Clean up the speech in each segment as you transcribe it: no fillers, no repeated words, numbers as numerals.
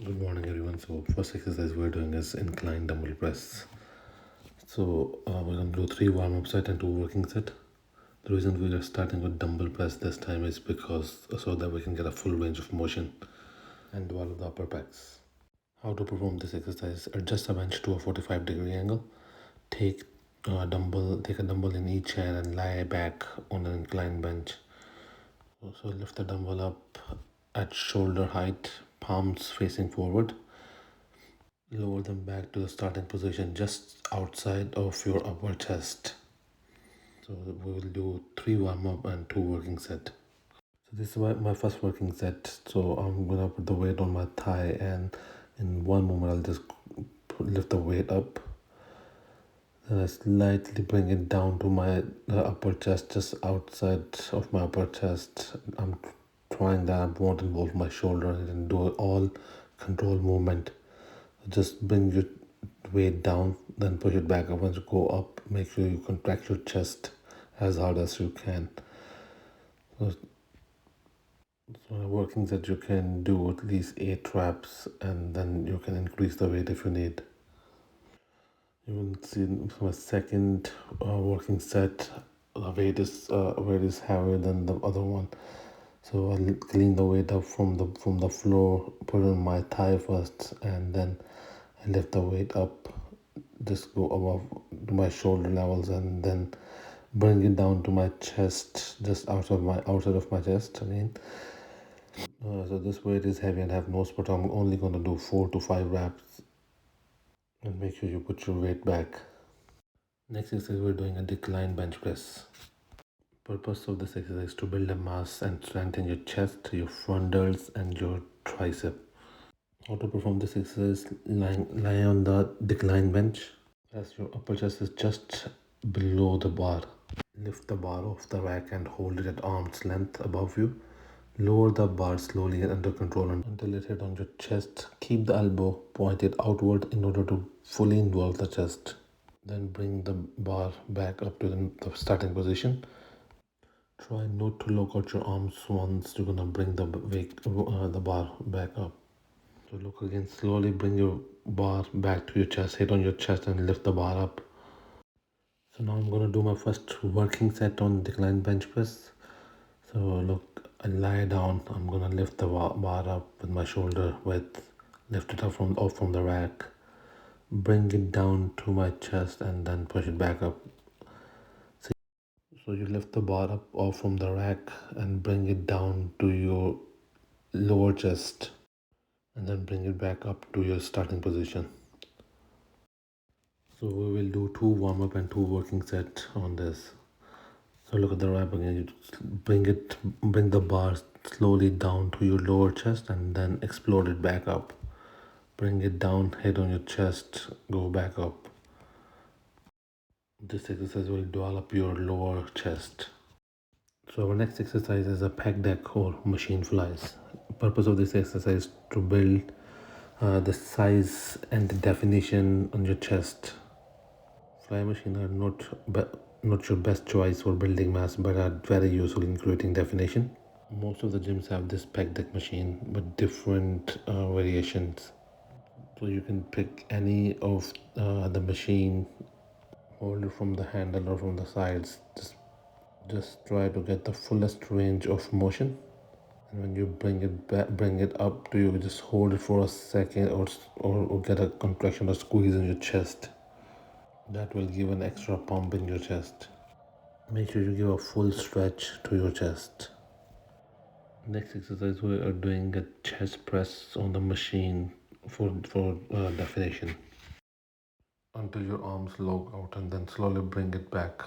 Good morning, everyone. So, first exercise we're doing is incline dumbbell press. So, we're gonna do 3 warm-up set and 2 working set. The reason we are starting with dumbbell press this time is because so that we can get a full range of motion and develop the upper pecs. How to perform this exercise: adjust a bench to a 45-degree angle. Take a dumbbell in each hand and lie back on an inclined bench. So lift the dumbbell up at shoulder height, palms facing forward. Lower them back to the starting position just outside of your upper chest. So we will do 3 warm-up and 2 working set. So this is my first working set. So I'm gonna put the weight on my thigh, and in one moment I'll just lift the weight up. Then I slightly bring it down to my upper chest, just outside of my upper chest. I'm trying that I won't involve my shoulder and do all control movement. Just bring your weight down, then push it back up. Once you go up, make sure you contract your chest as hard as you can. So working that you can do at least 8 reps, and then you can increase the weight if you need. You will see my second working set, the weight is heavier than the other one. So I'll clean the weight up from the floor, put it on my thigh first, and then I lift the weight up, just go above to my shoulder levels, and then bring it down to my chest, just outside of my chest. So this weight is heavy and have no support. I'm only gonna do 4 to 5 reps, and make sure you put your weight back. Next exercise, we're doing a decline bench press. Purpose of this exercise is to build a mass and strengthen your chest, your frontals, and your tricep. How to perform this exercise: lie on the decline bench. As your upper chest is just below the bar. Lift the bar off the rack and hold it at arm's length above you. Lower the bar slowly and under control until it hits on your chest. Keep the elbow pointed outward in order to fully involve the chest. Then bring the bar back up to the starting position. Try not to lock out your arms once you're gonna bring the bar back up. So look again, slowly bring your bar back to your chest, hit on your chest and lift the bar up. So now I'm gonna do my first working set on decline bench press. So look, I lie down. I'm gonna lift the bar up with my shoulder width, lift it up from the rack, bring it down to my chest, and then push it back up. So you lift the bar up off from the rack and bring it down to your lower chest, and then bring it back up to your starting position. So we will do 2 warm-up and 2 working set on this. So look at the rep again. You bring the bar slowly down to your lower chest and then explode it back up. Bring it down, hit on your chest, go back up. This exercise will develop your lower chest. So our next exercise is a pec deck or machine flies. Purpose of this exercise is to build the size and the definition on your chest. Fly machine are not your best choice for building mass, but are very useful in creating definition. Most of the gyms have this pec deck machine with different variations. So you can pick any of the machine, hold it from the handle or from the sides. Just try to get the fullest range of motion. And when you bring it up to you, just hold it for a second, or get a contraction or squeeze in your chest. That will give an extra pump in your chest. Make sure you give a full stretch to your chest. Next exercise, we are doing a chest press on the machine for definition. Until your arms lock out, and then slowly bring it back.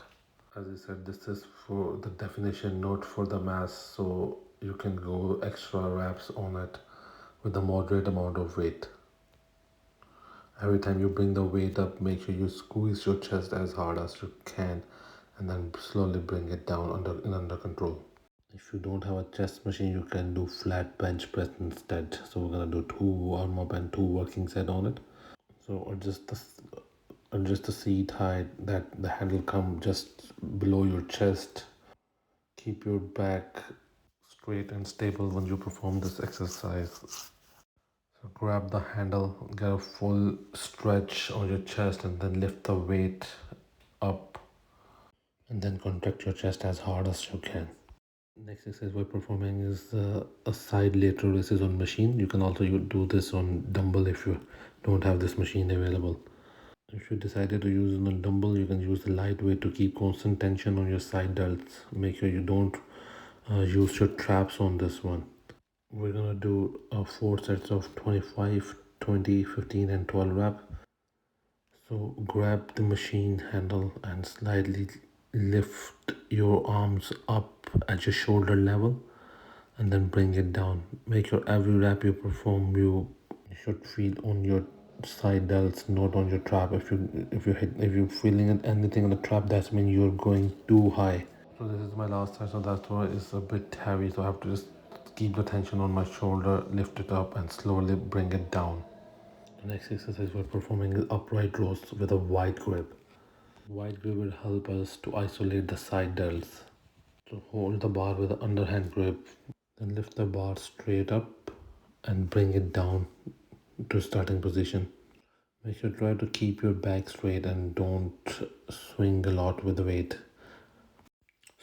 As I said, this is for the definition, not for the mass, so you can go extra reps on it with a moderate amount of weight. Every time you bring the weight up, make sure you squeeze your chest as hard as you can, and then slowly bring it down under control. If you don't have a chest machine, you can do flat bench press instead. So we're gonna do 2 warm-up and 2 working set on it. So adjust the seat height that the handle come just below your chest. Keep your back straight and stable when you perform this exercise. So grab the handle, get a full stretch on your chest, and then lift the weight up, and then contract your chest as hard as you can. Next exercise we're performing is a side lateral raises on machine. You can also do this on dumbbell if you don't have this machine available. If you decided to use it on dumbbell, you can use the lightweight to keep constant tension on your side delts. Make sure you don't use your traps on this one. We're gonna do 4 sets of 25, 20, 15 and 12 rep. So grab the machine handle and slightly lift your arms up at your shoulder level and then bring it down. Make sure every rep you perform you should feel on your side delts, not on your trap. If you're feeling anything on the trap, that's mean you're going too high. So this is my last set, so that's why it's a bit heavy. So I have to just keep the tension on my shoulder, lift it up and slowly bring it down. The next exercise we're performing is upright rows with a wide grip. Wide grip will help us to isolate the side delts. So hold the bar with the underhand grip, then lift the bar straight up and bring it down to starting position. Make sure try to keep your back straight and don't swing a lot with the weight.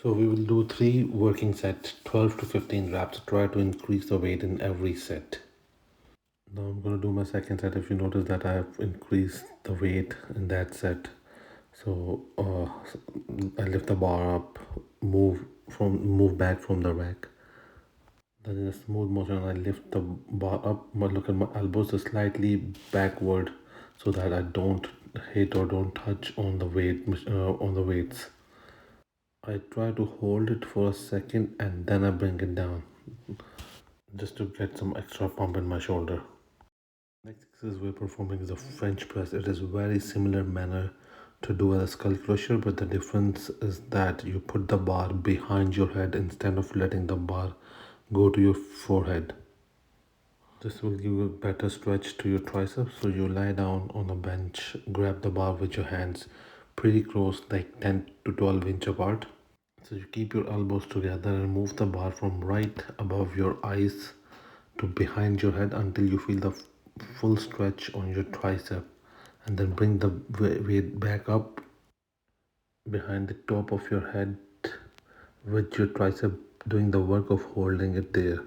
So we will do 3 working sets, 12 to 15 reps. Try to increase the weight in every set. Now I'm going to do my second set. If you notice that I have increased the weight in that set. So I lift the bar up, move back from the rack. Then in a smooth motion I lift the bar up, but look at my elbows are slightly backward so that I don't hit or don't touch on the weights. I try to hold it for a second and then I bring it down just to get some extra pump in my shoulder. Next exercise we're performing is a French press. It is very similar manner to do a skull crusher, but the difference is that you put the bar behind your head instead of letting the bar go to your forehead. This will give you a better stretch to your triceps. So you lie down on a bench, grab the bar with your hands pretty close, like 10 to 12 inch apart. So you keep your elbows together and move the bar from right above your eyes to behind your head until you feel the full stretch on your tricep, and then bring the weight back up behind the top of your head with your tricep doing the work of holding it there.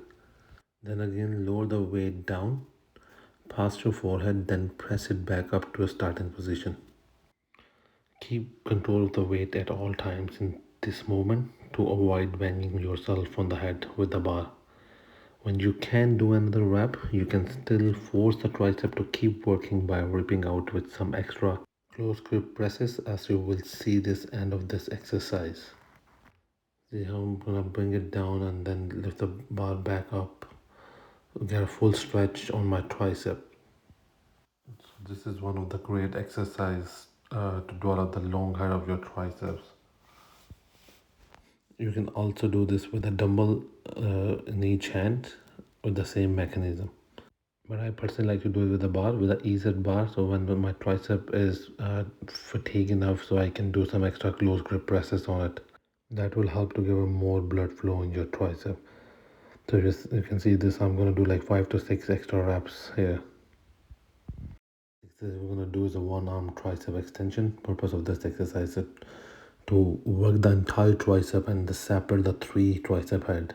Then again lower the weight down past your forehead, then press it back up to a starting position. Keep control of the weight at all times in this movement to avoid banging yourself on the head with the bar. When you can do another rep, you can still force the tricep to keep working by ripping out with some extra close grip presses, as you will see this end of this exercise. See how I'm gonna bring it down and then lift the bar back up. Get a full stretch on my tricep. So this is one of the great exercise to develop the long head of your triceps. You can also do this with a dumbbell in each hand with the same mechanism. But I personally like to do it with a bar, with an EZ bar. So when my tricep is fatigued enough, so I can do some extra close grip presses on it. That will help to give a more blood flow in your tricep. So you can see this. I'm gonna do like 5 to 6 extra reps here. Exercise we're gonna do is a one arm tricep extension. Purpose of this exercise is to work the entire tricep and separate the 3 tricep head.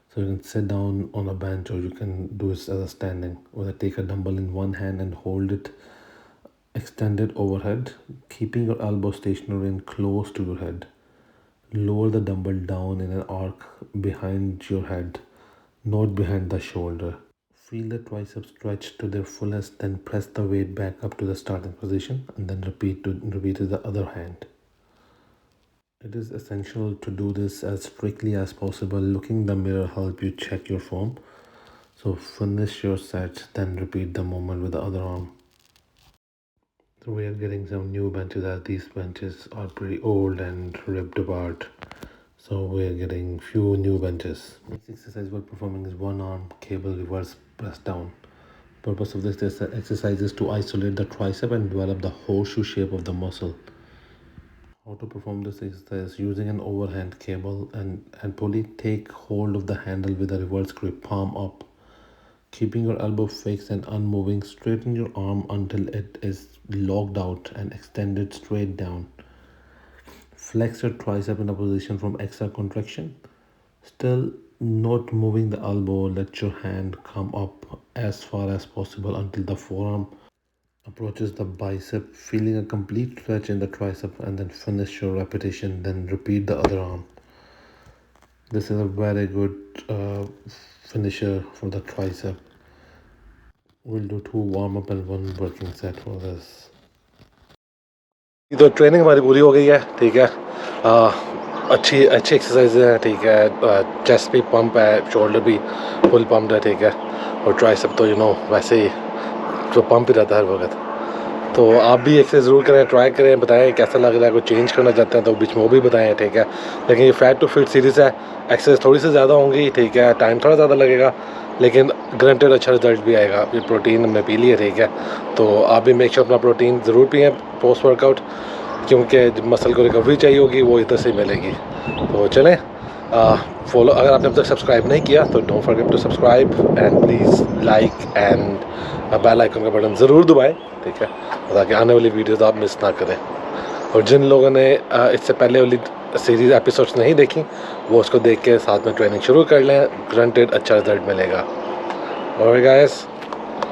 So you can sit down on a bench or you can do it as a standing, or take a dumbbell in one hand and hold it extended overhead, keeping your elbow stationary and close to your head. Lower the dumbbell down in an arc behind your head, not behind the shoulder. Feel the triceps stretch to their fullest, then press the weight back up to the starting position and then repeat to the other hand. It is essential to do this as strictly as possible. Looking in the mirror help you check your form. So finish your set, then repeat the movement with the other arm. So we are getting some new benches, as these benches are pretty old and ripped apart. So we are getting few new benches. Next exercise we're performing is one arm cable reverse press down. Purpose of this exercise is to isolate the tricep and develop the horseshoe shape of the muscle. How to perform this exercise: using an overhand cable and pulley, take hold of the handle with a reverse grip, palm up. Keeping your elbow fixed and unmoving, straighten your arm until it is locked out and extended straight down. Flex your tricep in a position from extra contraction. Still not moving the elbow, let your hand come up as far as possible until the forearm approaches the bicep, feeling a complete stretch in the tricep, and then finish your repetition. Then repeat the other arm. This is a very good finisher for the tricep. We'll do 2 warm-up and 1 working set for this. तो training हमारी पूरी हो गई है, ठीक है। अच्छी exercise है, ठीक है। चेस्ट भी पंप है, शोल्डर भी फुल पंप है, ठीक है। और ट्राइसेप तो वैसे ही जो पंप ही रहता है हर वक्त। तो आप भी एक्सरसाइज ज़रूर करें, ट्राई करें, बताएं कैसा लग रहा है। कोई चेंज करना चाहते हैं तो बीच में वो भी बताएं, ठीक है। लेकिन ये फैट टू फिट सीरीज़ है, एक्सरसाइज थोड़ी सी ज़्यादा होंगी, ठीक है। टाइम थोड़ा ज़्यादा लगेगा, लेकिन गारंटेड अच्छा रिजल्ट भी आएगा। ये प्रोटीन हमने पी लिया, ठीक है। तो आप भी मेक श्योर अपना प्रोटीन ज़रूर पिएँ पोस्ट वर्कआउट, क्योंकि मसल को रिकवरी चाहिए होगी, वो इधर से मिलेगी। तो चलें, फॉलो, अगर आपने अब तक सब्सक्राइब नहीं किया तो don't forget to subscribe and please like and bell icon का बटन ज़रूर दबाएं, ठीक है, ताकि आने वाली वीडियोस आप मिस ना करें। और जिन लोगों ने इससे पहले वाली सीरीज़ एपिसोड्स नहीं देखी, वो उसको देख के साथ में ट्रेनिंग शुरू कर लें, ग्रांटेड अच्छा रिजल्ट मिलेगा। Alright guys,